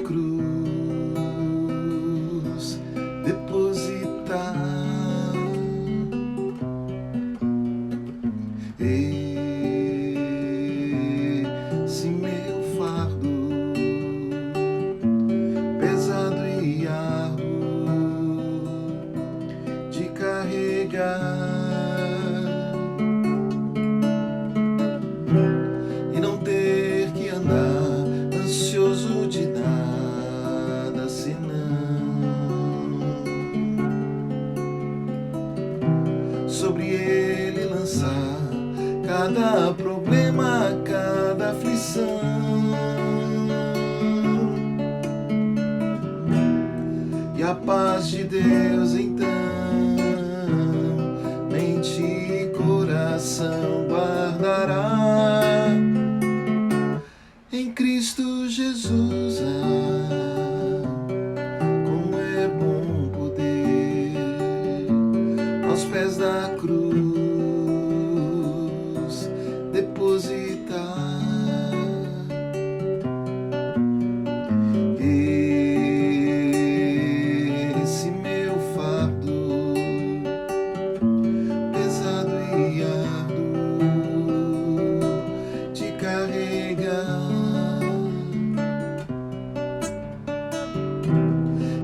cruz depositar. Esse meu fardo pesado e árduo de carregar, e não ter que andar ansioso de nada senão sobre ele lançar cada problema, cada aflição, e a paz de Deus então mente e coração guardará em Cristo Jesus. Como é bom poder aos pés da cruz depositar esse meu fardo pesado e árduo de carregar,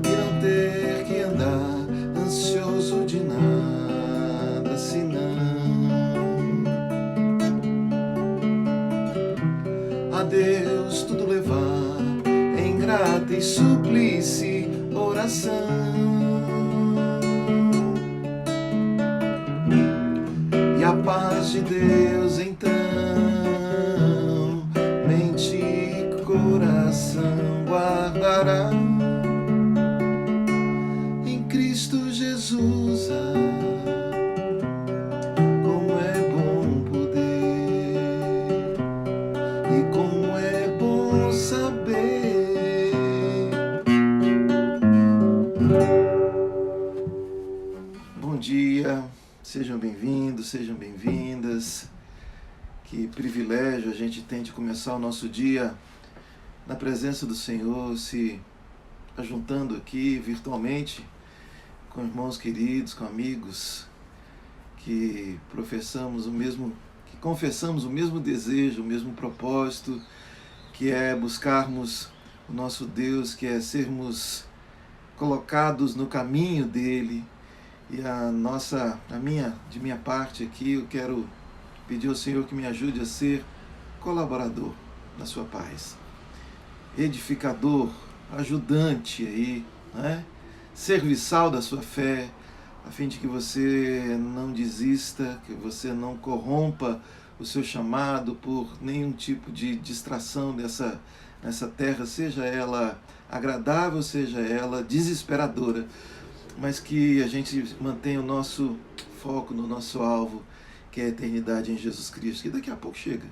e não ter que andar ansioso de nada senão a Deus tudo levar em grata e súplice oração, e a paz de Deus então mente e coração guardará em Cristo Jesus. Como é bom poder e como é bom saber. Bom dia, sejam bem-vindos, sejam bem-vindas. Que privilégio a gente tem de começar o nosso dia na presença do Senhor, se ajuntando aqui virtualmente com irmãos queridos, com amigos que confessamos o mesmo desejo, o mesmo propósito, que é buscarmos o nosso Deus, que é sermos colocados no caminho dele. E de minha parte aqui, eu quero pedir ao Senhor que me ajude a ser colaborador na sua paz, edificador, ajudante aí, né? Serviçal da sua fé, a fim de que você não desista, que você não corrompa o seu chamado por nenhum tipo de distração nessa terra, seja ela agradável, seja ela desesperadora, mas que a gente mantenha o nosso foco no nosso alvo, que é a eternidade em Jesus Cristo, que daqui a pouco chega,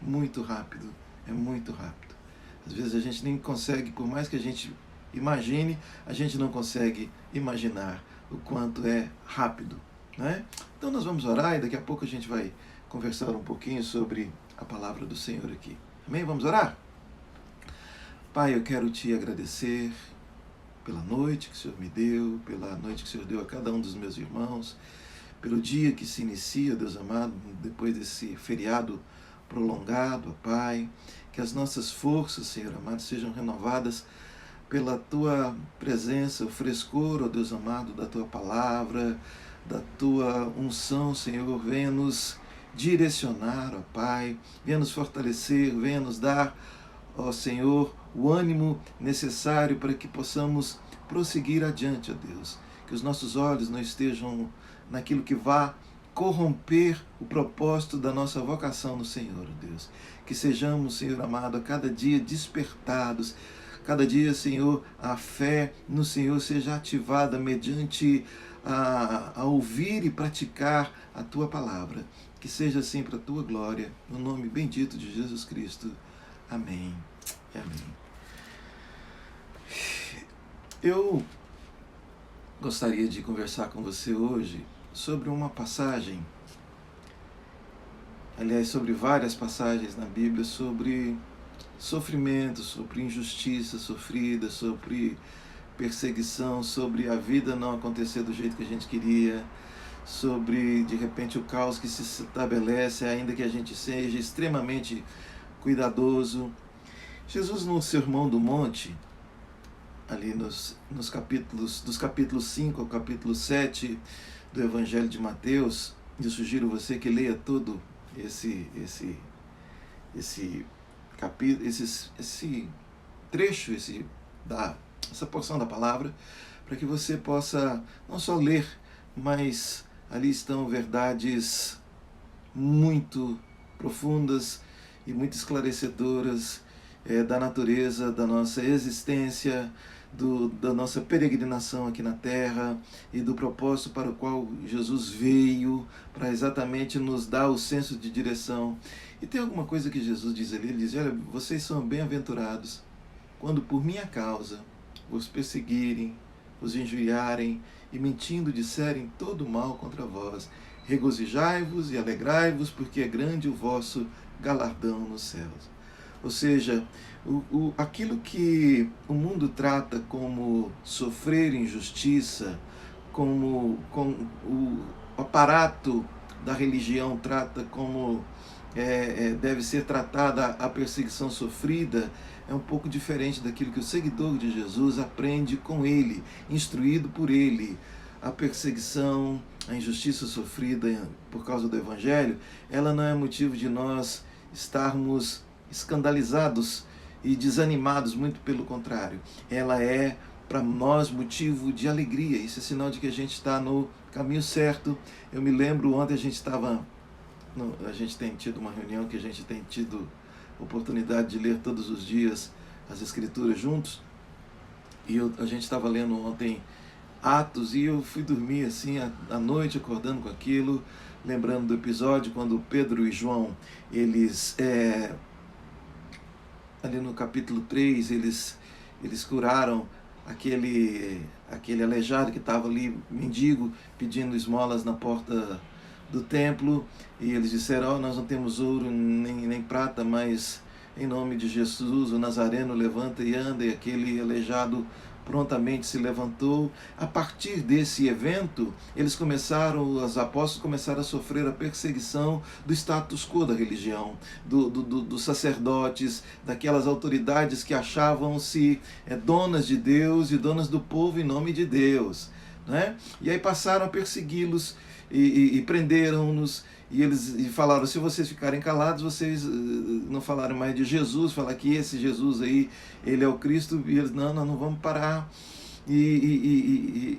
muito rápido, é muito rápido. Às vezes a gente nem consegue, por mais que a gente imagine, a gente não consegue imaginar o quanto é rápido, né? Então nós vamos orar e daqui a pouco a gente vai conversar um pouquinho sobre a palavra do Senhor aqui. Amém? Vamos orar? Pai, eu quero te agradecer pela noite que o Senhor me deu, pela noite que o Senhor deu a cada um dos meus irmãos, pelo dia que se inicia, Deus amado, depois desse feriado prolongado, ó Pai, que as nossas forças, Senhor amado, sejam renovadas pela Tua presença, o frescor, ó Deus amado, da Tua palavra, da Tua unção, Senhor, venha nos direcionar, ó Pai, venha nos fortalecer, venha nos dar, ó Senhor, o ânimo necessário para que possamos prosseguir adiante, ó Deus, que os nossos olhos não estejam naquilo que vá corromper o propósito da nossa vocação no Senhor, ó Deus, que sejamos, Senhor amado, a cada dia despertados, cada dia, Senhor, a fé no Senhor seja ativada mediante a ouvir e praticar a Tua palavra, que seja assim para a Tua glória, no nome bendito de Jesus Cristo. Amém. Amém. Eu gostaria de conversar com você hoje sobre uma passagem, aliás, sobre várias passagens na Bíblia, sobre sofrimento, sobre injustiça sofrida, sobre perseguição, sobre a vida não acontecer do jeito que a gente queria, sobre, de repente, o caos que se estabelece, ainda que a gente seja extremamente cuidadoso. Jesus, no Sermão do Monte, ali nos capítulos, dos capítulos 5 ao capítulo 7 do Evangelho de Mateus, eu sugiro você que leia todo esse capítulo, esse trecho, essa porção da palavra, para que você possa não só ler, mas ali estão verdades muito profundas e muito esclarecedoras da natureza, da nossa existência, da nossa peregrinação aqui na Terra e do propósito para o qual Jesus veio, para exatamente nos dar o senso de direção. E tem alguma coisa que Jesus diz ali, ele diz: olha, vocês são bem-aventurados quando por minha causa vos perseguirem, vos injuriarem e mentindo disserem todo mal contra vós. Regozijai-vos e alegrai-vos, porque é grande o vosso galardão nos céus. Ou seja, aquilo que o mundo trata como sofrer injustiça, como o aparato da religião trata como deve ser tratada a perseguição sofrida, é um pouco diferente daquilo que o seguidor de Jesus aprende com ele, instruído por ele. A perseguição, a injustiça sofrida por causa do Evangelho, ela não é motivo de nós estarmos escandalizados e desanimados, muito pelo contrário. Ela é para nós motivo de alegria, isso é sinal de que a gente está no caminho certo. Eu me lembro, ontem a gente tem tido uma reunião que a gente tem tido oportunidade de ler todos os dias as Escrituras juntos, e a gente estava lendo ontem Atos, e eu fui dormir assim à noite, acordando com aquilo, lembrando do episódio quando Pedro e João, eles ali no capítulo 3, eles curaram aquele aleijado que estava ali, mendigo, pedindo esmolas na porta do templo, e eles disseram: nós não temos ouro nem prata, mas em nome de Jesus, o Nazareno, levanta e anda. E aquele aleijado prontamente se levantou. A partir desse evento, os apóstolos começaram a sofrer a perseguição do status quo da religião, dos sacerdotes, daquelas autoridades que achavam-se donas de Deus e donas do povo em nome de Deus, né? E aí passaram a persegui-los e prenderam-nos. E eles falaram: se vocês ficarem calados, vocês não falarem mais de Jesus, falar que esse Jesus aí, ele é o Cristo. E eles: não, nós não vamos parar. E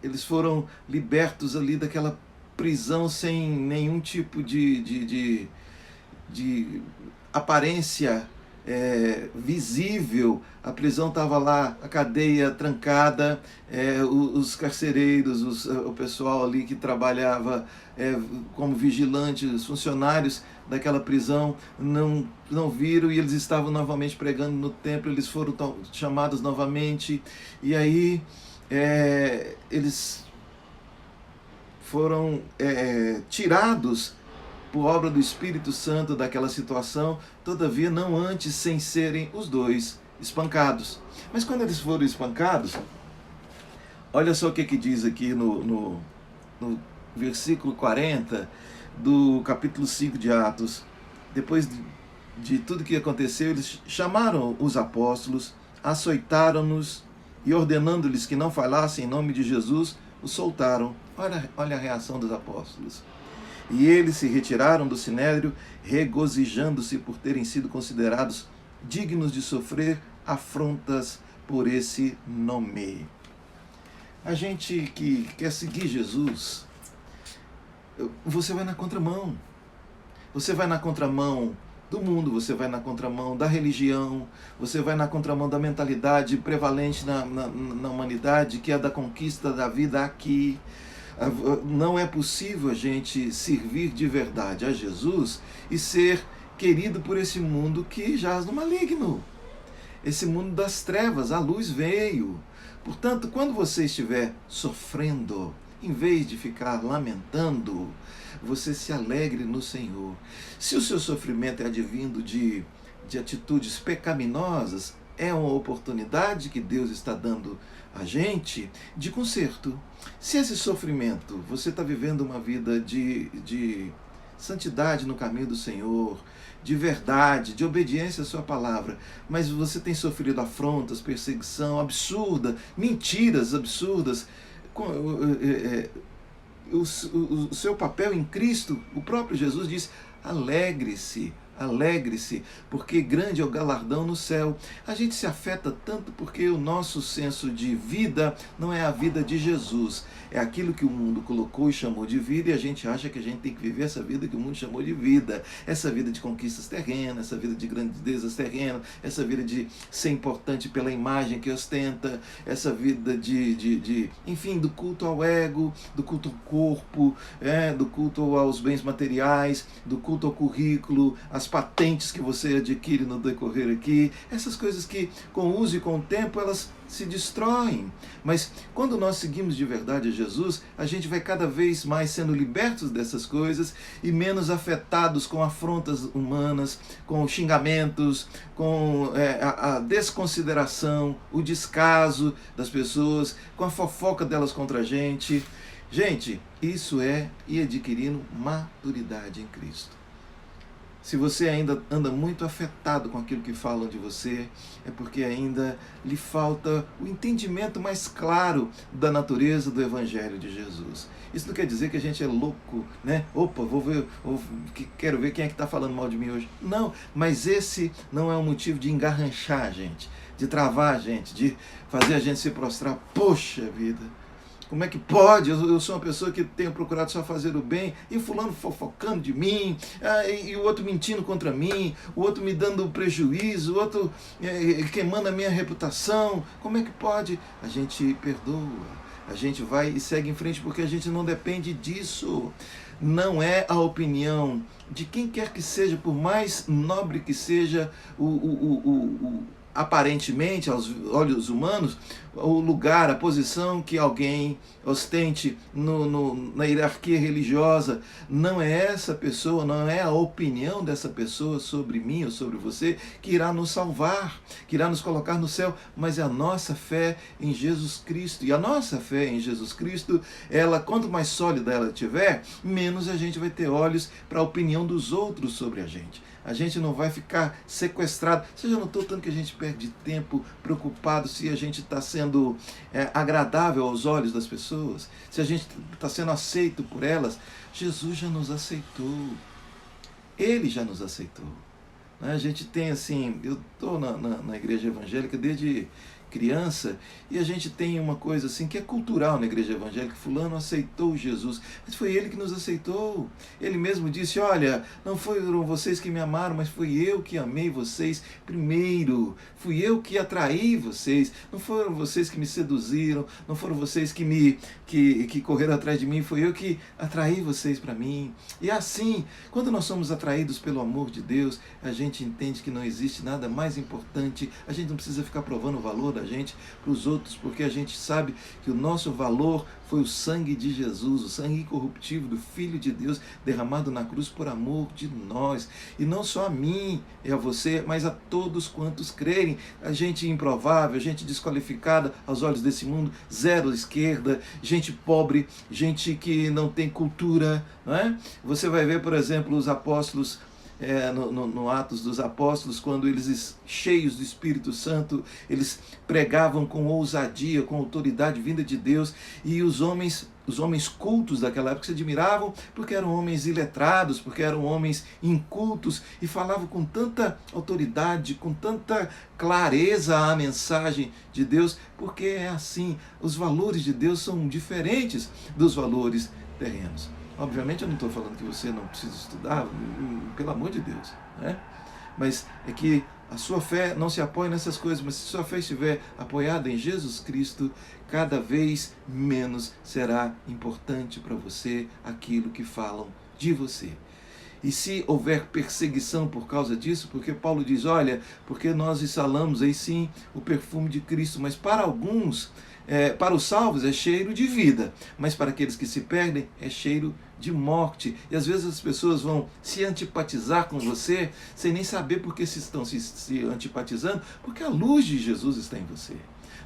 eles foram libertos ali daquela prisão sem nenhum tipo de aparência visível. A prisão estava lá, a cadeia trancada, os carcereiros, o pessoal ali que trabalhava como vigilantes, os funcionários daquela prisão não viram, e eles estavam novamente pregando no templo. Eles foram chamados novamente, e aí eles foram tirados por obra do Espírito Santo daquela situação, todavia não antes sem serem os dois espancados. Mas quando eles foram espancados, olha só o que diz aqui no versículo 40 do capítulo 5 de Atos. Depois de tudo que aconteceu, eles chamaram os apóstolos, açoitaram-nos e, ordenando-lhes que não falassem em nome de Jesus, os soltaram. Olha a reação dos apóstolos. E eles se retiraram do sinédrio, regozijando-se por terem sido considerados dignos de sofrer afrontas por esse nome. A gente que quer seguir Jesus, você vai na contramão. Você vai na contramão do mundo, você vai na contramão da religião, você vai na contramão da mentalidade prevalente na humanidade, que é a da conquista da vida aqui. Não é possível a gente servir de verdade a Jesus e ser querido por esse mundo que jaz no maligno. Esse mundo das trevas, a luz veio. Portanto, quando você estiver sofrendo, em vez de ficar lamentando, você se alegre no Senhor. Se o seu sofrimento é advindo de de atitudes pecaminosas, é uma oportunidade que Deus está dando a gente de conserto. Se esse sofrimento, você está vivendo uma vida de santidade no caminho do Senhor, de verdade, de obediência à sua palavra, mas você tem sofrido afrontas, perseguição absurda, mentiras absurdas, o seu papel em Cristo, o próprio Jesus diz: alegre-se, alegre-se, porque grande é o galardão no céu. A gente se afeta tanto porque o nosso senso de vida não é a vida de Jesus, é aquilo que o mundo colocou e chamou de vida, e a gente acha que a gente tem que viver essa vida que o mundo chamou de vida, essa vida de conquistas terrenas, essa vida de grandezas terrenas, essa vida de ser importante pela imagem que ostenta, essa vida enfim, do culto ao ego, do culto ao corpo, do culto aos bens materiais, do culto ao currículo, às patentes que você adquire no decorrer aqui, essas coisas que com o uso e com o tempo elas se destroem. Mas quando nós seguimos de verdade a Jesus, a gente vai cada vez mais sendo libertos dessas coisas e menos afetados com afrontas humanas, com xingamentos, com a desconsideração, o descaso das pessoas, com a fofoca delas contra a gente. Gente, isso é ir adquirindo maturidade em Cristo. Se você ainda anda muito afetado com aquilo que falam de você, é porque ainda lhe falta o entendimento mais claro da natureza do Evangelho de Jesus. Isso não quer dizer que a gente é louco, né? Opa, quero ver quem é que está falando mal de mim hoje. Não, mas esse não é um motivo de engarranchar a gente, de travar a gente, de fazer a gente se prostrar. Poxa vida! Como é que pode? Eu sou uma pessoa que tenho procurado só fazer o bem, e fulano fofocando de mim, e o outro mentindo contra mim, o outro me dando prejuízo, o outro queimando a minha reputação. Como é que pode? A gente perdoa, a gente vai e segue em frente porque a gente não depende disso. Não é a opinião de quem quer que seja, por mais nobre que seja aparentemente, aos olhos humanos, o lugar, a posição que alguém ostente na hierarquia religiosa. Não é essa pessoa, não é a opinião dessa pessoa sobre mim ou sobre você que irá nos salvar, que irá nos colocar no céu, mas é a nossa fé em Jesus Cristo. E a nossa fé em Jesus Cristo, ela, quanto mais sólida ela tiver, menos a gente vai ter olhos para a opinião dos outros sobre a gente. A gente não vai ficar sequestrado. Você já notou tanto que a gente perde tempo preocupado se a gente está sendo agradável aos olhos das pessoas, se a gente está sendo aceito por elas? Jesus já nos aceitou. Ele já nos aceitou. A gente tem assim, eu estou na igreja evangélica desde criança, e a gente tem uma coisa assim que é cultural na igreja evangélica: fulano aceitou Jesus, mas foi ele que nos aceitou. Ele mesmo disse: olha, não foram vocês que me amaram, mas fui eu que amei vocês primeiro, fui eu que atraí vocês, não foram vocês que me seduziram, não foram vocês que correram atrás de mim, foi eu que atraí vocês para mim. E assim, quando nós somos atraídos pelo amor de Deus, a gente entende que não existe nada mais importante, a gente não precisa ficar provando o valor da gente para os outros, porque a gente sabe que o nosso valor foi o sangue de Jesus, o sangue incorruptível do Filho de Deus derramado na cruz por amor de nós, e não só a mim e a você, mas a todos quantos crerem. A gente improvável, gente desqualificada aos olhos desse mundo, zero esquerda, gente pobre, gente que não tem cultura, não é? Você vai ver, por exemplo, os apóstolos no Atos dos Apóstolos, quando eles, cheios do Espírito Santo, eles pregavam com ousadia, com autoridade vinda de Deus, e os homens cultos daquela época se admiravam, porque eram homens iletrados, porque eram homens incultos, e falavam com tanta autoridade, com tanta clareza a mensagem de Deus, porque é assim, os valores de Deus são diferentes dos valores terrenos. Obviamente eu não estou falando que você não precisa estudar, pelo amor de Deus, né? Mas é que a sua fé não se apoia nessas coisas, mas se sua fé estiver apoiada em Jesus Cristo, cada vez menos será importante para você aquilo que falam de você. E se houver perseguição por causa disso, porque Paulo diz, olha, porque nós exalamos aí sim o perfume de Cristo, mas para alguns, para os salvos é cheiro de vida, mas para aqueles que se perdem é cheiro de morte. E às vezes as pessoas vão se antipatizar com você sem nem saber por que se estão se antipatizando, porque a luz de Jesus está em você.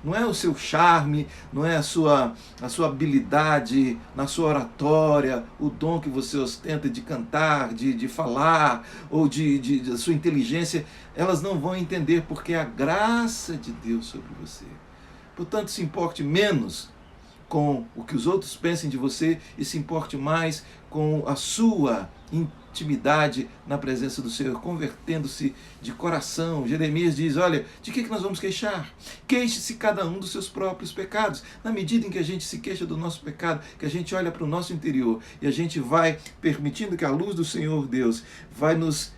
Não é o seu charme, não é a sua habilidade na sua oratória, o dom que você ostenta de cantar, de falar, ou de sua inteligência. Elas não vão entender porque é a graça de Deus sobre você. Portanto, se importe menos com o que os outros pensem de você e se importe mais com a sua intimidade na presença do Senhor, convertendo-se de coração. Jeremias diz, olha, de que nós vamos queixar? Queixe-se cada um dos seus próprios pecados. Na medida em que a gente se queixa do nosso pecado, que a gente olha para o nosso interior e a gente vai permitindo que a luz do Senhor Deus vai nos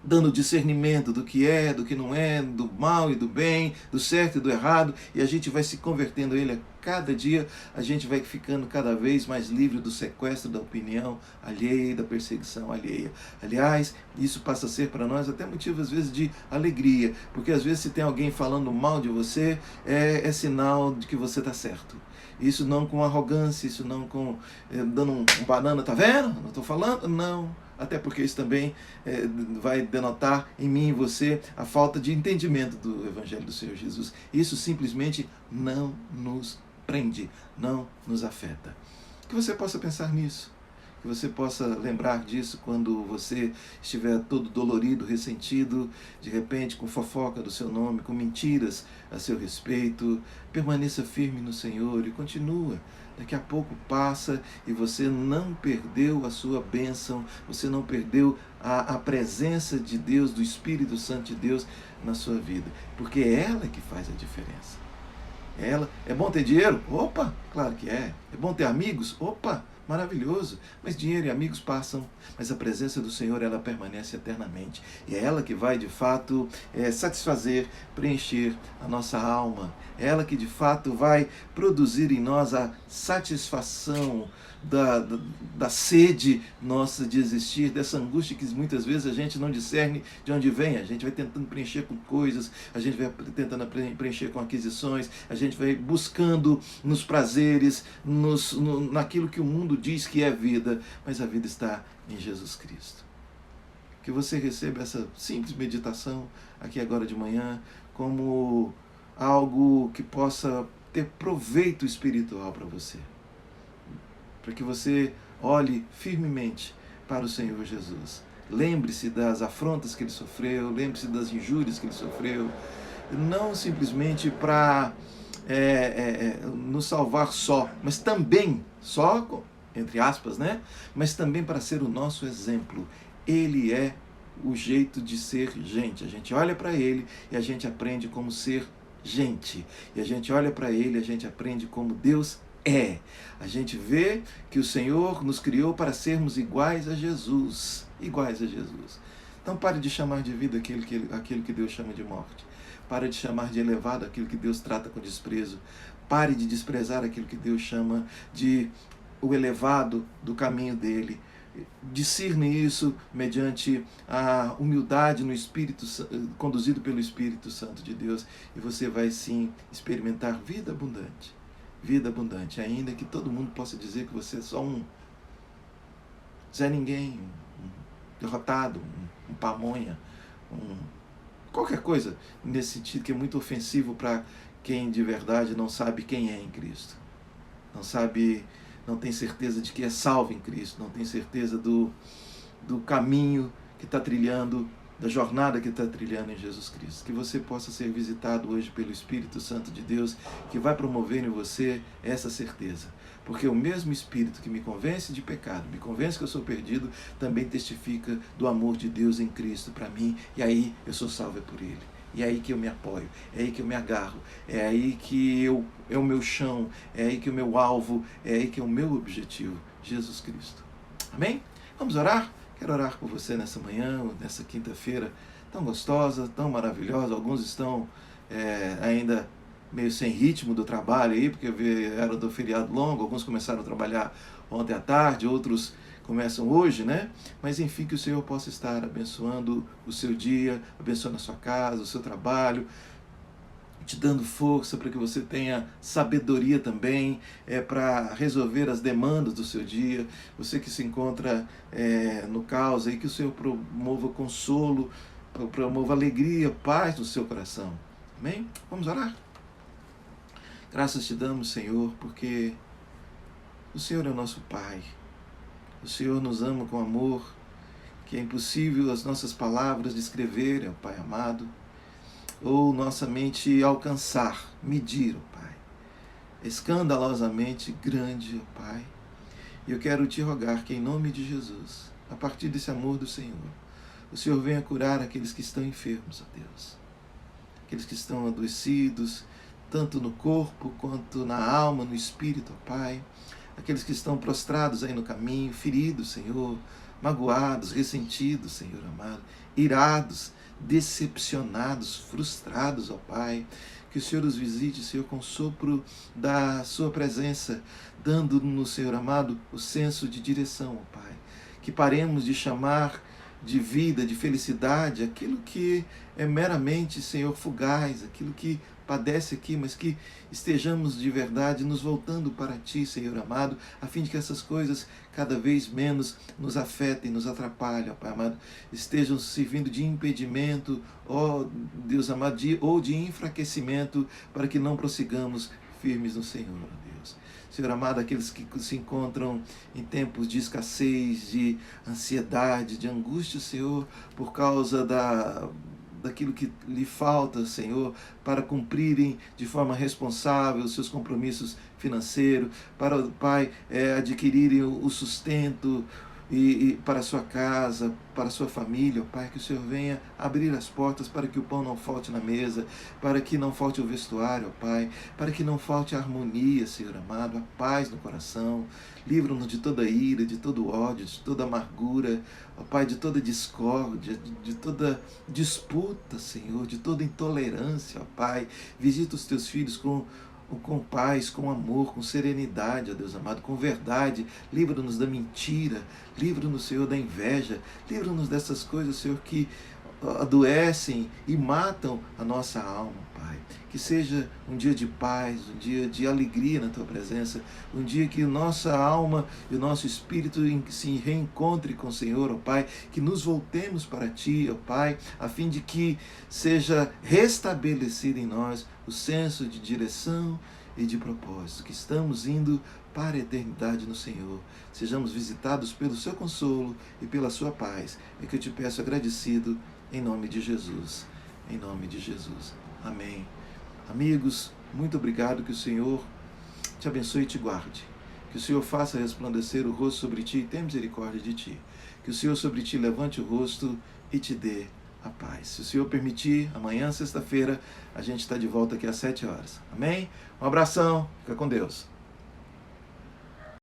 dando discernimento do que é, do que não é, do mal e do bem, do certo e do errado, e a gente vai se convertendo a Ele a cada dia, a gente vai ficando cada vez mais livre do sequestro da opinião alheia, da perseguição alheia. Aliás, isso passa a ser para nós até motivo às vezes de alegria, porque às vezes se tem alguém falando mal de você, é sinal de que você está certo. Isso não com arrogância, isso não com dando um banana, tá vendo? Não estou falando? Não. Até porque isso também vai denotar em mim e você a falta de entendimento do Evangelho do Senhor Jesus. Isso simplesmente não nos prende, não nos afeta. Que você possa pensar nisso, que você possa lembrar disso quando você estiver todo dolorido, ressentido, de repente com fofoca do seu nome, com mentiras a seu respeito. Permaneça firme no Senhor e continua. Daqui a pouco passa e você não perdeu a sua bênção, você não perdeu a presença de Deus, do Espírito Santo de Deus na sua vida, porque é ela que faz a diferença. É bom ter dinheiro? Opa, claro que é. É bom ter amigos? Opa, maravilhoso. Mas dinheiro e amigos passam, mas a presença do Senhor, ela permanece eternamente. E é ela que vai, de fato, satisfazer, preencher a nossa alma. É ela que, de fato, vai produzir em nós a satisfação da sede nossa de existir, dessa angústia que muitas vezes a gente não discerne de onde vem. A gente vai tentando preencher com coisas, a gente vai tentando preencher com aquisições, a gente vai buscando nos prazeres, naquilo que o mundo diz que é vida, mas a vida está em Jesus Cristo. Que você receba essa simples meditação aqui agora de manhã como algo que possa ter proveito espiritual para você. Para que você olhe firmemente para o Senhor Jesus. Lembre-se das afrontas que Ele sofreu, lembre-se das injúrias que Ele sofreu, não simplesmente para nos salvar só, mas também, só, entre aspas, né? Mas também para ser o nosso exemplo. Ele é o jeito de ser gente. A gente olha para Ele e a gente aprende como ser gente. E a gente olha para Ele e a gente aprende como Deus é. A gente vê que o Senhor nos criou para sermos iguais a Jesus. Iguais a Jesus. Então pare de chamar de vida aquilo que Deus chama de morte. Pare de chamar de elevado aquilo que Deus trata com desprezo. Pare de desprezar aquilo que Deus chama de o elevado do caminho dele. Discerne isso mediante a humildade no Espírito, conduzido pelo Espírito Santo de Deus, e você vai sim experimentar vida abundante. Vida abundante, ainda que todo mundo possa dizer que você é só um Zé Ninguém, um derrotado, um pamonha, qualquer coisa nesse sentido que é muito ofensivo para quem de verdade não sabe quem é em Cristo. Não tem certeza de que é salvo em Cristo, não tem certeza do caminho que está trilhando, da jornada que está trilhando em Jesus Cristo. Que você possa ser visitado hoje pelo Espírito Santo de Deus, que vai promover em você essa certeza. Porque o mesmo Espírito que me convence de pecado, me convence que eu sou perdido, também testifica do amor de Deus em Cristo para mim, e aí eu sou salvo por Ele. E é aí que eu me apoio, é aí que eu me agarro, é aí que é o meu chão, é aí que é o meu alvo, é aí que é o meu objetivo, Jesus Cristo. Amém? Vamos orar? Quero orar por você nessa manhã, nessa quinta-feira tão gostosa, tão maravilhosa. Alguns estão ainda meio sem ritmo do trabalho aí, porque era do feriado longo, alguns começaram a trabalhar ontem à tarde, outros começam hoje, né? Mas enfim, que o Senhor possa estar abençoando o seu dia, abençoando a sua casa, o seu trabalho, te dando força para que você tenha sabedoria também para resolver as demandas do seu dia. Você que se encontra no caos, aí, que o Senhor promova consolo, promova alegria, paz no seu coração. Amém? Vamos orar? Graças te damos, Senhor, porque o Senhor é o nosso Pai. O Senhor nos ama com amor, que é impossível as nossas palavras descreverem, ó Pai amado, ou nossa mente alcançar, medir, ó Pai. Escandalosamente grande, ó Pai. E eu quero te rogar que, em nome de Jesus, a partir desse amor do Senhor, o Senhor venha curar aqueles que estão enfermos, ó Deus. Aqueles que estão adoecidos, tanto no corpo quanto na alma, no espírito, ó Pai. Aqueles que estão prostrados aí no caminho, feridos, Senhor, magoados, ressentidos, Senhor amado, irados, decepcionados, frustrados, ó Pai. Que o Senhor os visite, Senhor, com o sopro da sua presença, dando-nos, Senhor amado, o senso de direção, ó Pai. Que paremos de chamar de vida, de felicidade, aquilo que é meramente, Senhor, fugaz, aquilo que padece aqui, mas que estejamos de verdade nos voltando para Ti, Senhor amado, a fim de que essas coisas cada vez menos nos afetem, nos atrapalhem, ó Pai amado, estejam servindo de impedimento, ó Deus amado, ou de enfraquecimento, para que não prossigamos firmes no Senhor, ó Deus. Senhor amado, aqueles que se encontram em tempos de escassez, de ansiedade, de angústia, Senhor, por causa daquilo que lhe falta, Senhor, para cumprirem de forma responsável os seus compromissos financeiros, para, Pai, adquirirem o sustento e para a sua casa, para a sua família, Pai, que o Senhor venha abrir as portas para que o pão não falte na mesa, para que não falte o vestuário, Pai, para que não falte a harmonia, Senhor amado, a paz no coração. Livra-nos de toda ira, de todo ódio, de toda amargura, ó Pai, de toda discórdia, de toda disputa, Senhor, de toda intolerância, ó Pai. Visita os teus filhos com paz, com amor, com serenidade, ó Deus amado, com verdade. Livra-nos da mentira, livra-nos, Senhor, da inveja, livra-nos dessas coisas, Senhor, que adoecem e matam a nossa alma, Pai. Que seja um dia de paz, um dia de alegria na Tua presença, um dia que nossa alma e o nosso espírito se reencontre com o Senhor, ó Pai, que nos voltemos para Ti, ó Pai, a fim de que seja restabelecido em nós o senso de direção e de propósito, que estamos indo para a eternidade no Senhor. Sejamos visitados pelo Seu consolo e pela Sua paz. É que eu te peço agradecido em nome de Jesus. Em nome de Jesus. Amém. Amigos, muito obrigado, que o Senhor te abençoe e te guarde. Que o Senhor faça resplandecer o rosto sobre ti e tenha misericórdia de ti. Que o Senhor sobre ti levante o rosto e te dê a paz. Se o Senhor permitir, amanhã, sexta-feira, a gente está de volta aqui às 7 horas. Amém? Um abração, fica com Deus.